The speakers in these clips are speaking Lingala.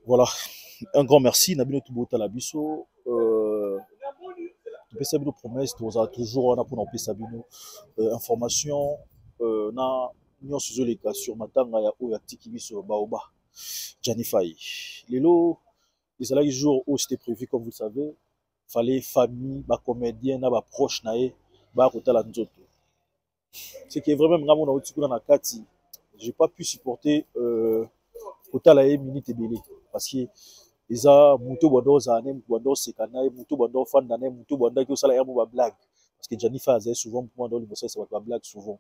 Voilà, un grand merci. Nabino Tubota Labiso. Tu peux savoir nos promesses, tu as toujours on a pour nous savoir information. Na nyo suzo les cas sur matanga ya o ya tiki biso baoba. Janifai. Lelo, les salariés jour où c'était prévu comme vous le savez, fallait famille, ba comédien na ba proche nae, ba kota la nzoto. C'est qui est vraiment ngamo na otikuna na kati. J'ai pas pu supporter kota la minute belé parce que eza muto bondo zane bondo sekana muto bondo fanda na muto bondo ki osala ya mo ba blague parce que Janifai a souvent pour moi dans le bossa ça va blague souvent.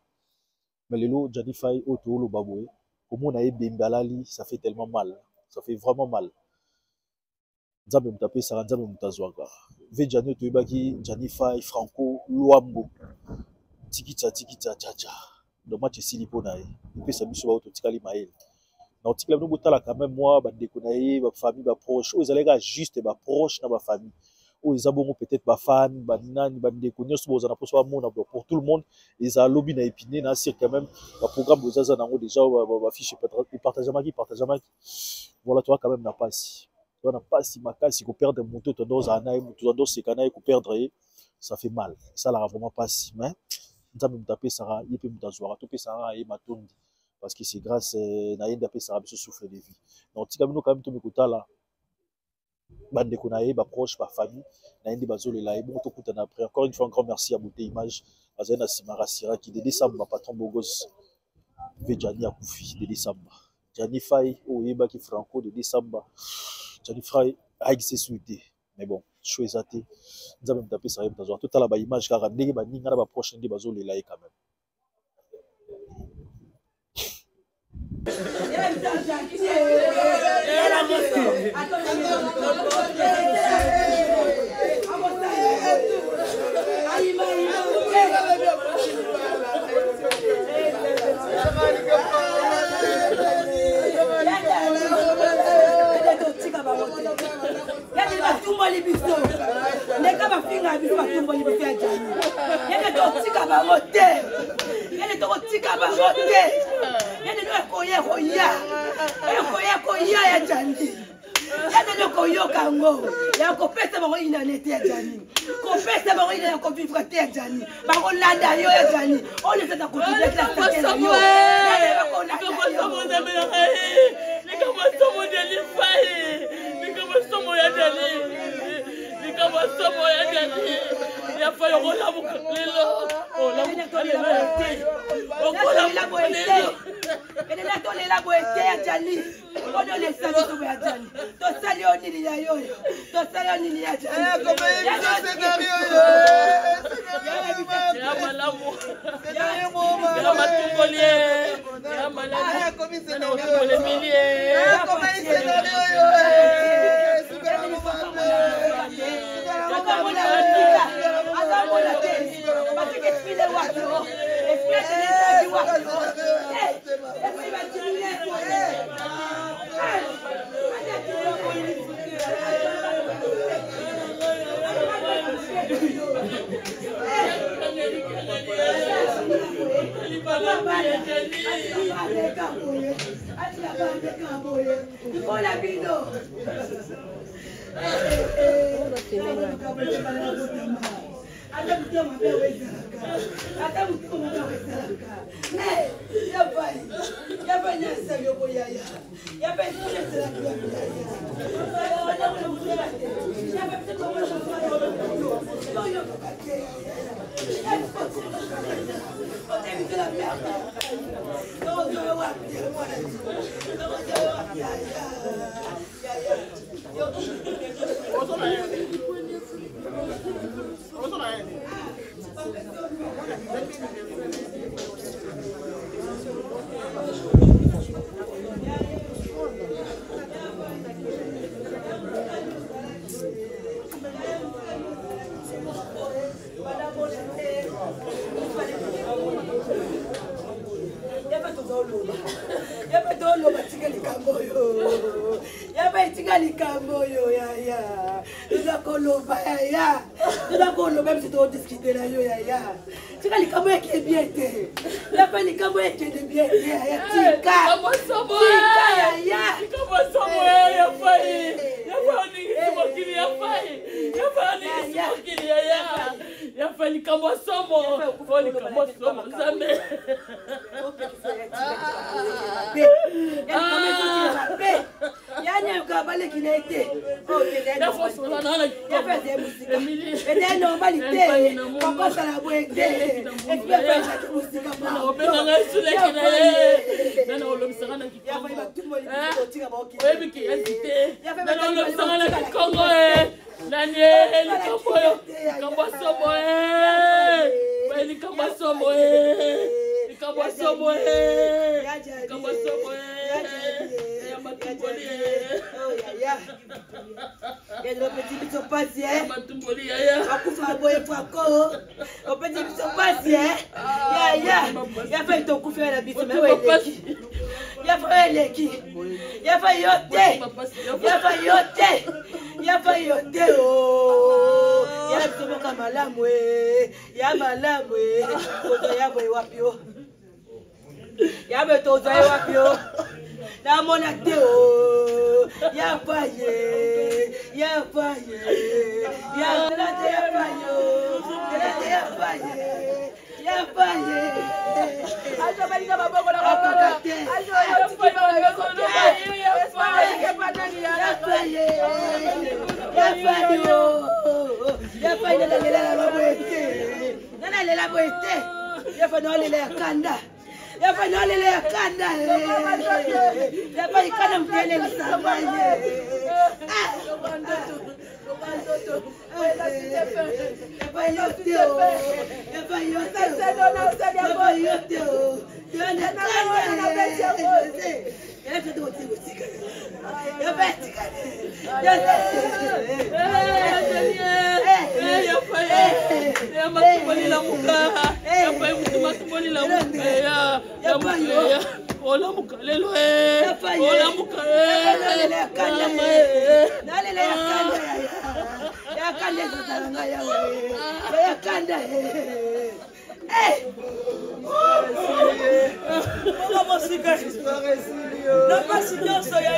Mais le lot Janifai auto lo baboué comme on a bembalali ça fait tellement mal, ça fait vraiment mal. Nzambe mtape ça nzambe mtazwaka ve Jani to ibaki Janifai Franco Luambo tikita chacha le match silipo na et puis ça biso auto tikali mael na otikala no botala quand même moi ba ndeko na ye ba famille ba proche aux alega juste ba proche na ba famille ou ils abongo peut-être ba fan ba nani ba ndeko nyoso bozana poso ba mona pour tout le monde ils a lobby na épiné na sir quand même ba programme bozaza nango déjà ba fiche partageamaki voilà toi quand même n'a pas si on n'a pas si makasi ko perdre moto tendance à naï moto tendance c'est kana ko perdre ça fait mal ça la vraiment pas si mais nzambe mtape sara yepe mutazwara to pe sara e matondi parce que c'est grâce na yenda pe sara biso souffle de vie donc tika bino quand même to mikutala bande ko na ye ba proche ba famille na yende bazolela e bon to kutana après encore une fois un grand merci à Beauté Image azena simara sira qui de décembre patron bogos vejani akufi de décembre Janifai o yeba ki Franco de décembre Janifai a été souhaité mais bon choix até nous avons tapé ça dans tout à la image car ndenge ba ninga na ba prochaine de bazo lelaye quand même. Tika Likamwasomo. Oh, likamwasomo. Zambe. Yani ukabale kilete. La force la nana. Ya faisait musique. Et normalité. Pourquoi ça la boîte? Et puis après chaque musique na obenga ngai sule kina ye. Na olomsanga na Kikongo. Oyebi invité. Na olomsanga na Kikongo e. Nani likambo yo. Likamwasomo e. Likamwasomo e. Likamwasomo e. Likamwasomo e. Et le petit qui sont passés, on coupe la boîte pour encore. Au petit qui sont passés, il a fait ton coup faire la bise, mais il a fait les qui, il a fait yoté, il a fait yoté, il a fait yoté, oh, il a fait mon kamalamwe, il a malamwe, il a fait wapio, il a fait ton zaï wapio. La monate oh, ya paye, ya paye, ya telate ya paye, telate ya paye, ya paye. Ajo bali na baboko na baboko. Ajo yo tiki baboko na ya paye, ya paye, ya paye oh, ya paye na lela la boete, na lela boete, ya fa na lela kanda. Ya fa no lele ya kanda ya fa ikana mtele msamaye Ola mukalelo ola mukalelo nalele ya kanda zalanga ya kanda Ola musika na pasinyoso ya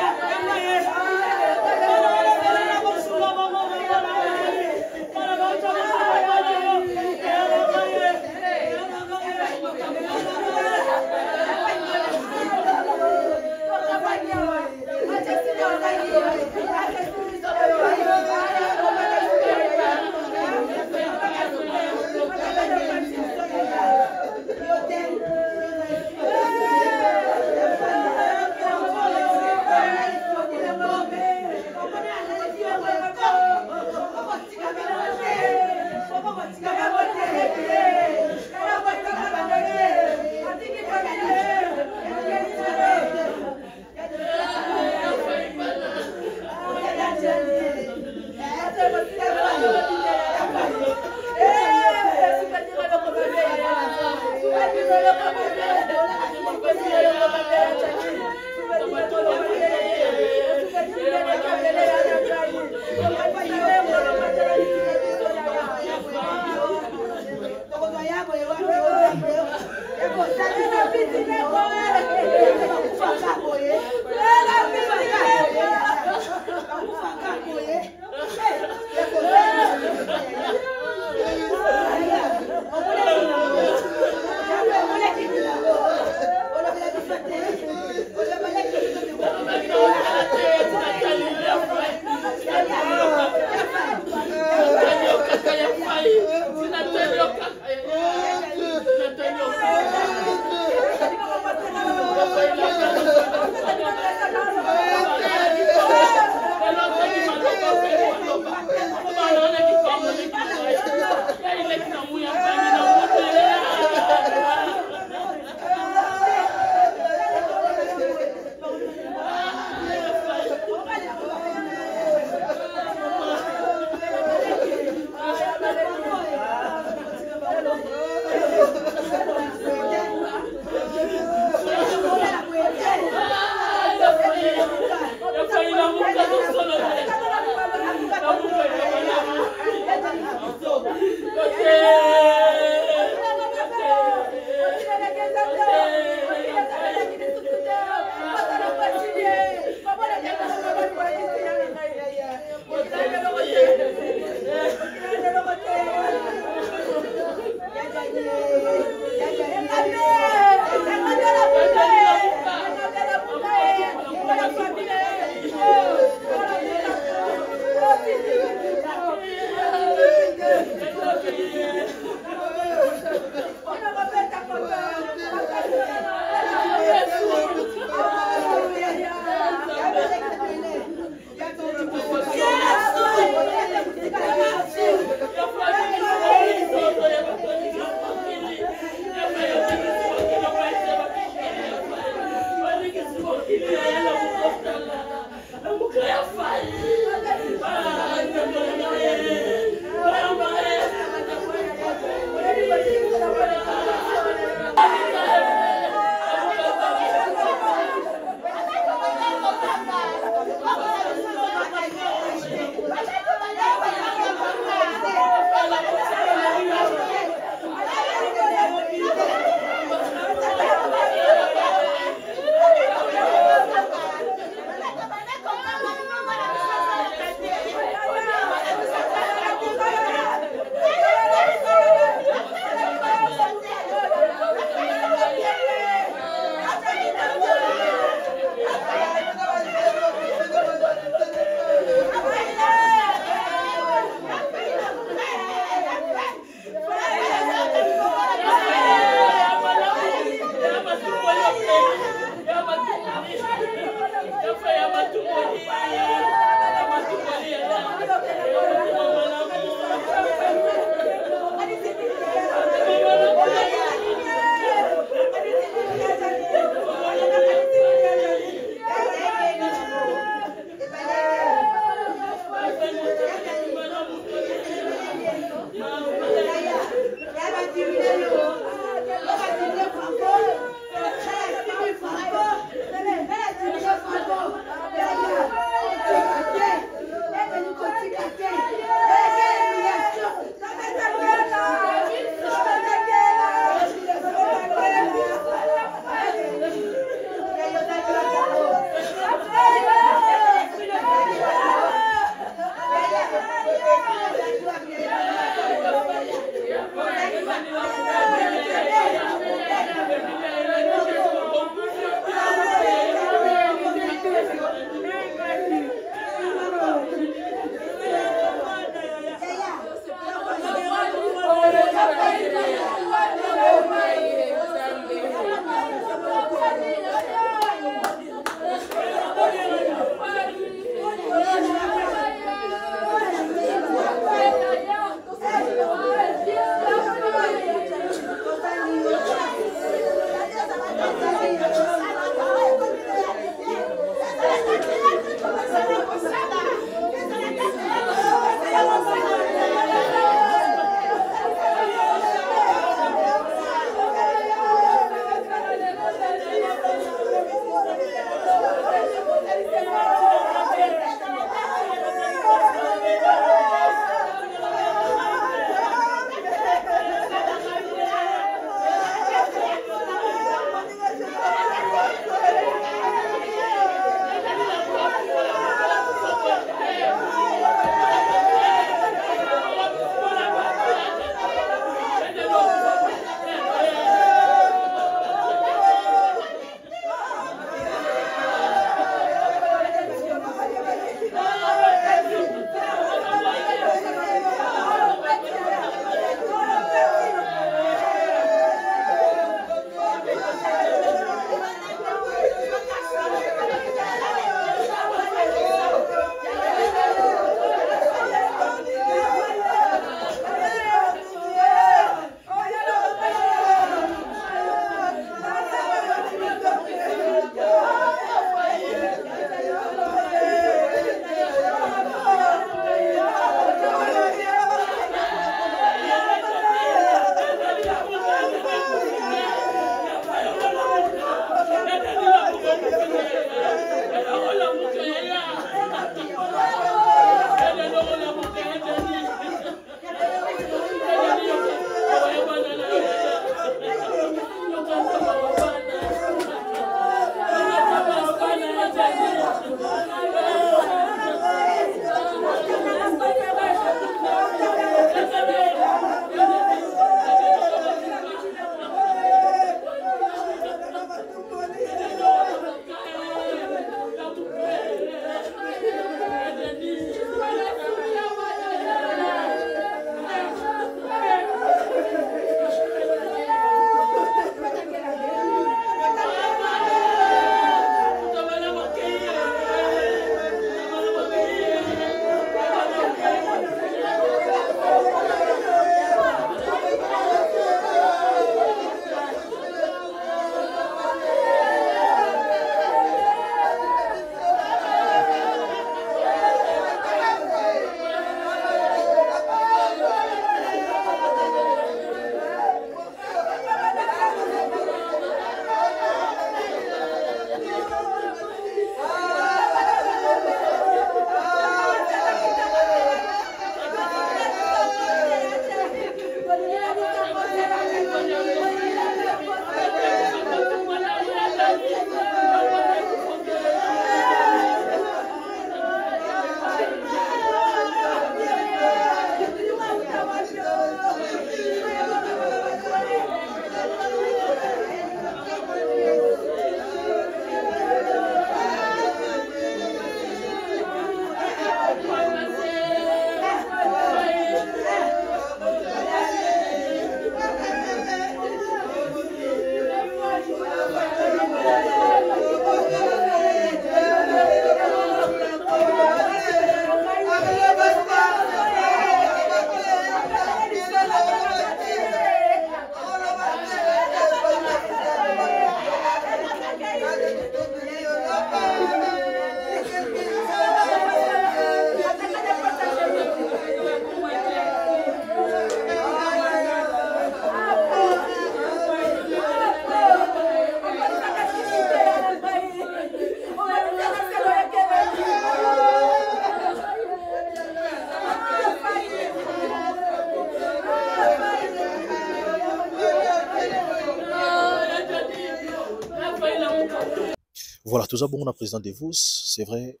Voilà, tout ça, bon, on a président de vous, c'est vrai,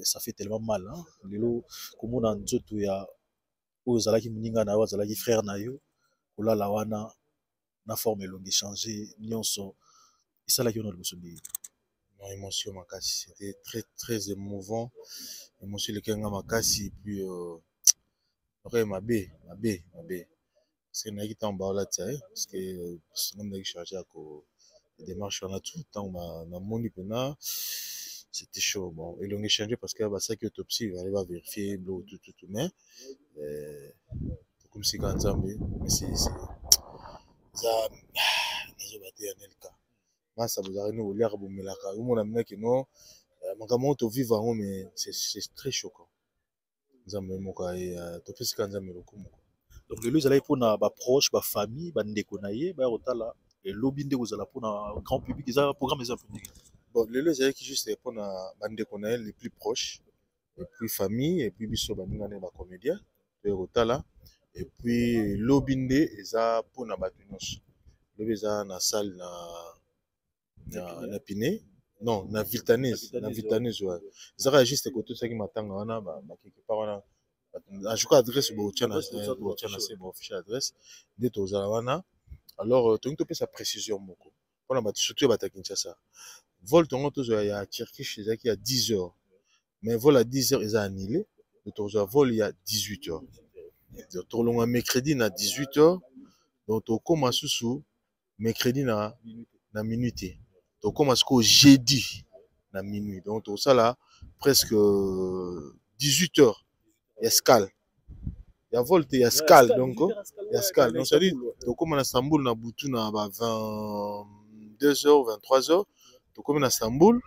ça fait tellement mal. Hein? Lelo, comme on a dit, il y a Ozalaki Mninga na Ozalaki frère na yo, Ola Lawana, na forme longue changé, nyonso. Et ça, là, qui on a le besoin de mon émotion, c'était très, très émouvant. Émotion, le Kenga Makasi, et puis, après, ma B. Parce que je en bas là, parce que on a chargé à la démarche, on a tout le temps, on a mon ipena, c'était chaud. Bon, et l'on a changé parce que ça qui autopsie, il va vérifier, tout, mais comme si quand ça, mais c'est ça, j'ai battu un elka. Moi, ça vous a nous l'air bon, mais là, quand on a mené que non, mon to vivre, mais c'est très choquant. Nous avons mon cas et autopsie quand ça me le coup. Donc, les gens pour na proche, ba famille, ba ndekonaye, ba otala, et lobby vous allez pour na grand public, ils ont un programme les enfants. Bon, les gens qui juste pour na ba ndekonaye les plus proches, et puis famille, et puis biso ba ningane ba comédien, et otala, et puis lobby ils ont pour na batunos. Lobby ils ont na salle na piné, non, na Viltanese, ouais. Ils ont juste côté ça qui m'attend, on a ba quelque part on a je crois adresse au Tchana, c'est mon fichier adresse de Tozalawana. Alors, tu as sa précision beaucoup. On a surtout à Kinshasa. Vol ton il y a Turkish qui a 10 heures. Mais vol à 10 heures, ils ont annulé. Le vol il y a 18 heures. Donc, on a mercredi à 18 heures. Donc, on commence sous mercredi à minuit. Donc, on commence au jeudi à minuit. Donc, ça là, presque 18 heures. Il y a escale. Il y a volte, il y a escale. Donc, il y a escale. Donc, ça dit, comme à Istanbul, on a boutou na 22h, 23h. Donc, comme à Istanbul,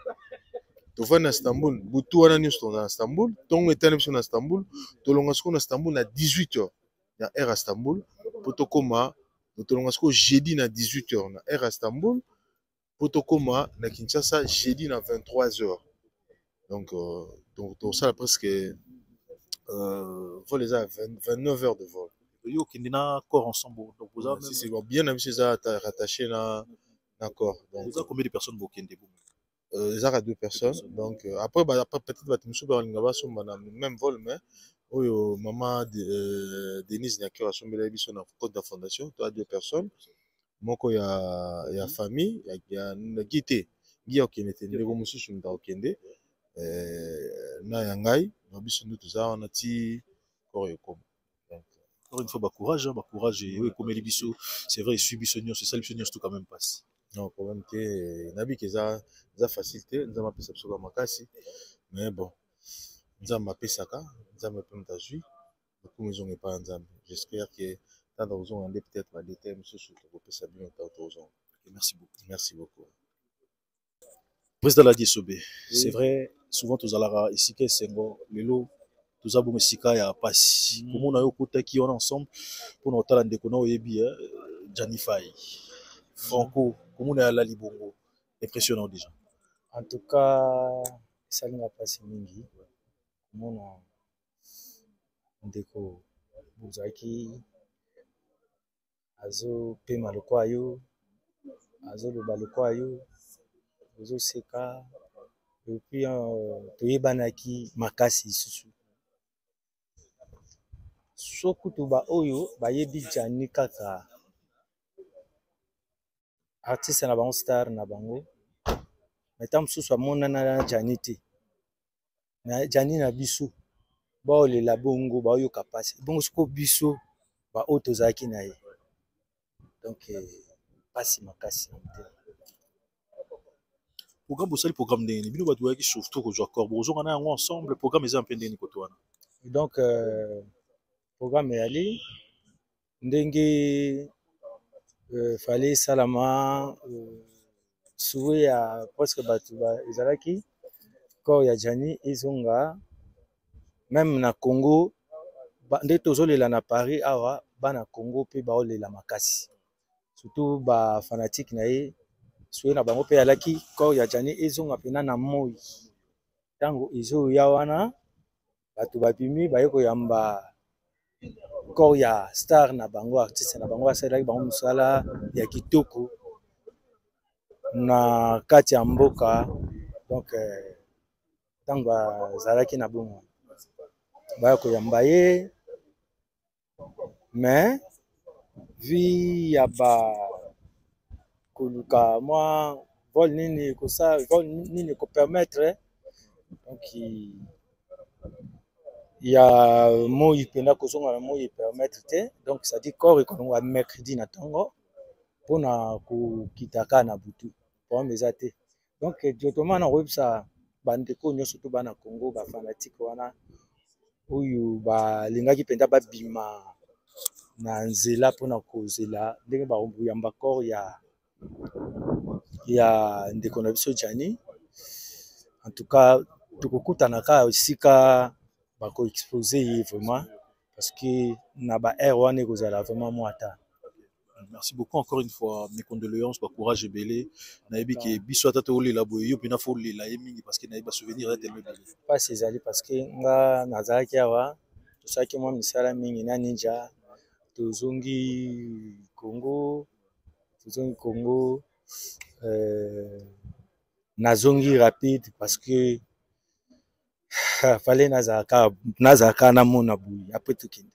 tu vas à Istanbul, boutou à Istanbul, ton état à Istanbul, tu vas à Istanbul à 18h. Il y a air à Istanbul. Pour te coma, tu vas à jeudi à 18h. Il y a air à Istanbul. Pour te coma, à Kinshasa, jeudi à 23h. Donc, ça presque. Vol les a 29 heures de vol. Yo qui n'a corps ensemble. Donc vous avez c'est bien amusé ça rattaché là d'accord. Donc vous avez combien de personnes vous kende ils ont 2 personnes. Donc après peut-être va nous sur même vol mais maman Denise Nyakio a sombé la biso na code de fondation, tu as 2 personnes. Moko ya famille, ya ngité. Ngiyo kinete ndeko mususu ndakende. Na yangai biso nous tous on a ti encore une fois courage et oui comme biso c'est vrai subi sonio c'est ça le sonio tout quand même passe non quand même que nabi que ça facilité nous avons appelé ça sur makasi mais bon nous avons appelé ça quand nous avons appelé ta jus beaucoup ils ont pas ensemble j'espère que tant qu'ils ont peut-être pas des thèmes sur pour que ça bien tant merci beaucoup président la Diesobé c'est vrai souvent tous alara ici que sengo lelo tous abou mesika ya pasi comme on a eu qui on ensemble pour notre talent de kono yebi Janifai Franco comme on a la libongo impressionnant déjà en tout cas ça n'a pas si mingi comme on a ndeko buzaki azo pema lokwayo azo lobalokwayo azo seka. Et puis, toyebanaki makasi susu. Sokutu ba oyo bayebi Jani kaka artiste na bango star na bango. Metam susu amonana na Jani te. Na Jani na biso ba olela bongo ba oyo kapasi. Bongo soko biso ba oyo tozaki na ye. Donc pasi makasi. Programme le programme de bino ba doit qui surtout que jouer corps bonjour on a ensemble le programme est en peine de kotoana donc programme est allé ndenge fallait salama souhait à presque batu ba ezalaki corps ya Jani izonga même na Congo nde tozolela na Paris awa bana Congo pe ba olela makasi surtout ba fanatique na ye souhait na bango pe alaki corps ya Jani ezonga pena na moi tango ezo ya wana batu babimi baye koyamba corps ya star na bango artiste na bango asalaki bango musala ya kitoko na kati ya mboka donc ntango bazalaki na bongo baya koyamba ye mais vi ya koluka mwa vol nini kopermettre donc ya moi pena kozonga na moi permettre te donc ça dit corps ekolongwa mercredi na ntongo mpona kokitaka na butu problème eza te donc directement na koyebisa bandeko nyonso to bana Congo bafanatike wana oyo balingaki mpenza babima na nzela mpona kozela ndenge bakoyamba corps ya ndeko na biso Jani. En tout cas tokokutana kaka esika bako-expose ye vraiment parce que na ba air wana ekozala vraiment mwata. Merci beaucoup encore une fois, mes condoléances, ba courage ebele. Nayebi ke biso ata to lela boye yo pena fo lela ye mingi parce que nayebi ba souvenir ya tellement belé. Pas ezali parce que nga nazalaki awa tosaki mwa misala mingi na ninja tozongi Congo nazongi rapide parce que fallait nazaka na mona boui après tout kende.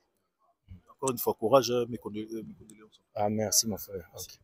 Encore une fois courage, mes condoléances. Ah merci mon frère. Okay.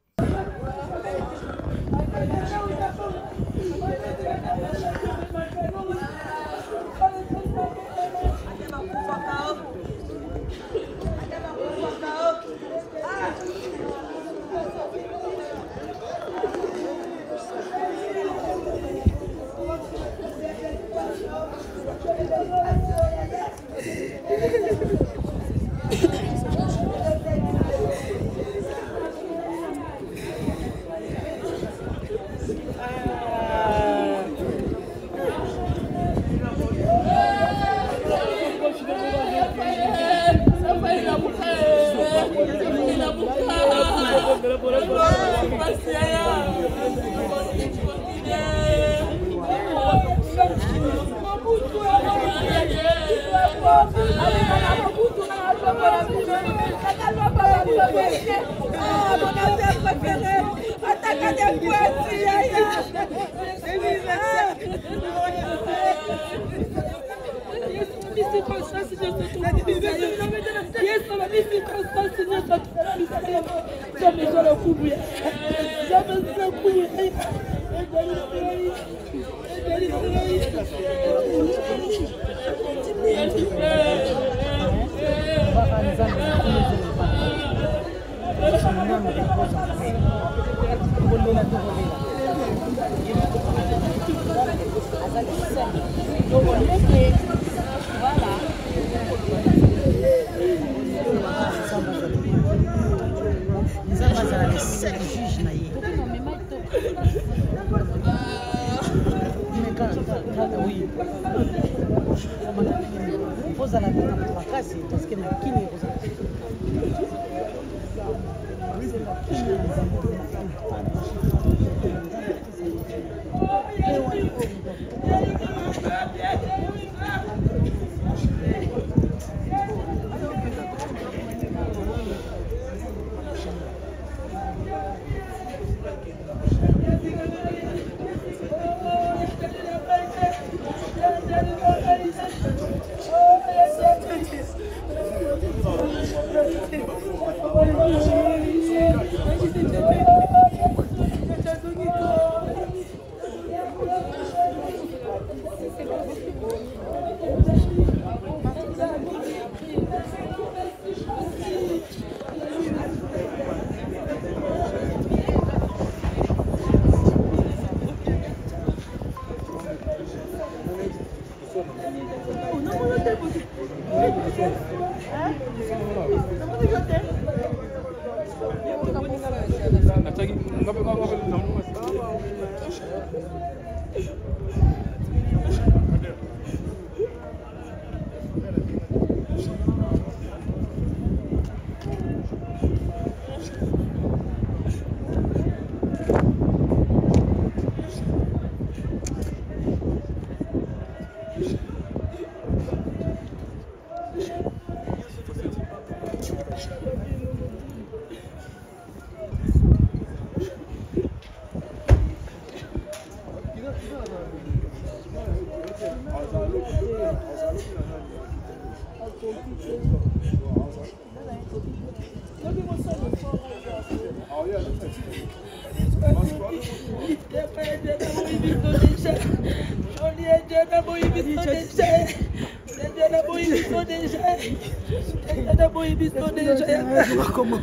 Como